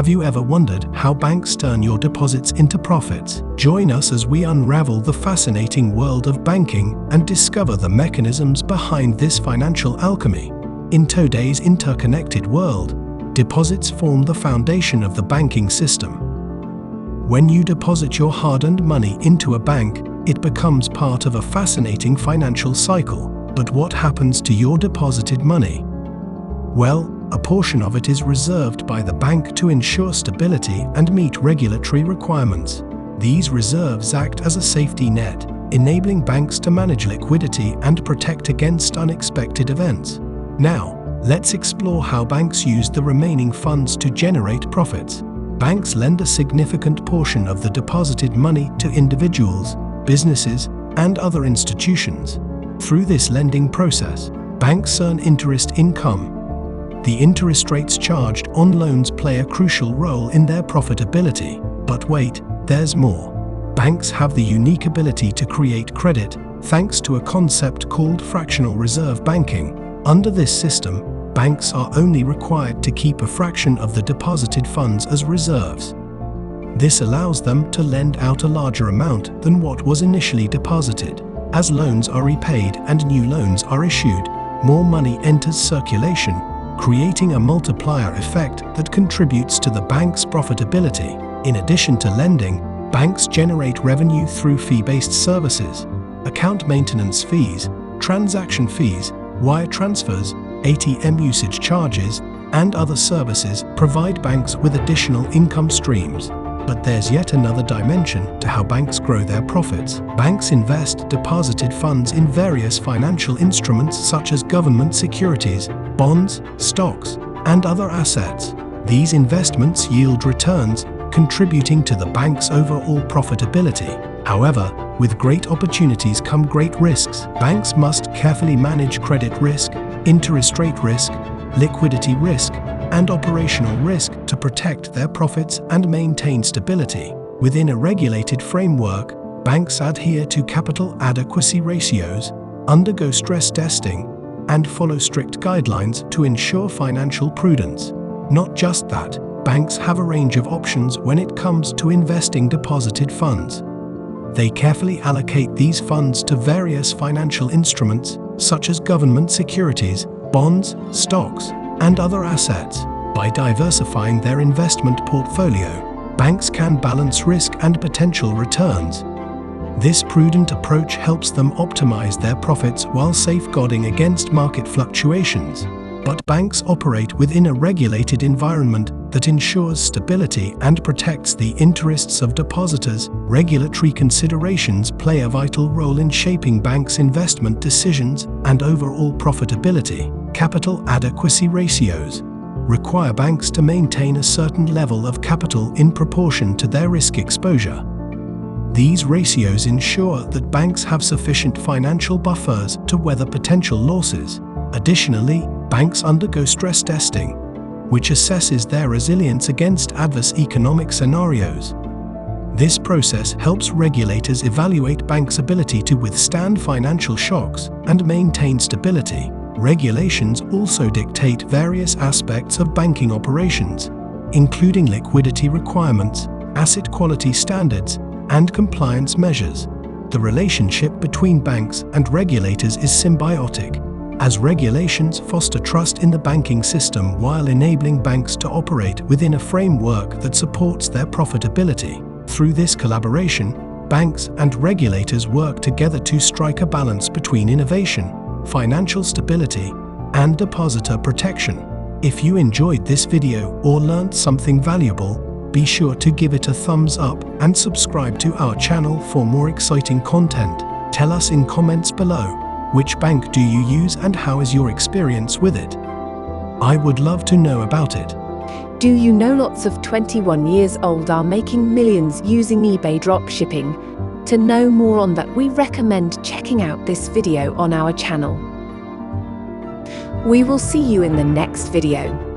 Have you ever wondered how banks turn your deposits into profits? Join us as we unravel the fascinating world of banking and discover the mechanisms behind this financial alchemy. In today's interconnected world, deposits form the foundation of the banking system. When you deposit your hard-earned money into a bank, it becomes part of a fascinating financial cycle. But what happens to your deposited money? Well, a portion of it is reserved by the bank to ensure stability and meet regulatory requirements. These reserves act as a safety net, enabling banks to manage liquidity and protect against unexpected events. Now, let's explore how banks use the remaining funds to generate profits. Banks lend a significant portion of the deposited money to individuals, businesses, and other institutions. Through this lending process, banks earn interest income. The interest rates charged on loans play a crucial role in their profitability. But wait, there's more. Banks have the unique ability to create credit thanks to a concept called fractional reserve banking. Under this system, banks are only required to keep a fraction of the deposited funds as reserves. This allows them to lend out a larger amount than what was initially deposited. As loans are repaid and new loans are issued, more money enters circulation, creating a multiplier effect that contributes to the bank's profitability. In addition to lending, banks generate revenue through fee-based services. Account maintenance fees, transaction fees, wire transfers, ATM usage charges, and other services provide banks with additional income streams. But there's yet another dimension to how banks grow their profits. Banks invest deposited funds in various financial instruments such as government securities, bonds, stocks, and other assets. These investments yield returns, contributing to the bank's overall profitability. However, with great opportunities come great risks. Banks must carefully manage credit risk, interest rate risk, liquidity risk, and operational risk to protect their profits and maintain stability. Within a regulated framework, banks adhere to capital adequacy ratios, undergo stress testing, and follow strict guidelines to ensure financial prudence. Not just that, banks have a range of options when it comes to investing deposited funds. They carefully allocate these funds to various financial instruments, such as government securities, bonds, stocks, and other assets. By diversifying their investment portfolio, banks can balance risk and potential returns. This prudent approach helps them optimize their profits while safeguarding against market fluctuations. But banks operate within a regulated environment that ensures stability and protects the interests of depositors. Regulatory considerations play a vital role in shaping banks' investment decisions and overall profitability. Capital adequacy ratios require banks to maintain a certain level of capital in proportion to their risk exposure. These ratios ensure that banks have sufficient financial buffers to weather potential losses. Additionally, banks undergo stress testing, which assesses their resilience against adverse economic scenarios. This process helps regulators evaluate banks' ability to withstand financial shocks and maintain stability. Regulations also dictate various aspects of banking operations, including liquidity requirements, asset quality standards, and compliance measures. The relationship between banks and regulators is symbiotic, as regulations foster trust in the banking system while enabling banks to operate within a framework that supports their profitability. Through this collaboration, banks and regulators work together to strike a balance between innovation, financial stability, and depositor protection. If you enjoyed this video or learned something valuable, be sure to give it a thumbs up and subscribe to our channel for more exciting content. Tell us in comments below, which bank do you use and how is your experience with it? I would love to know about it. Do you know lots of 21 years old are making millions using eBay dropshipping? To know more on that, we recommend checking out this video on our channel. We will see you in the next video.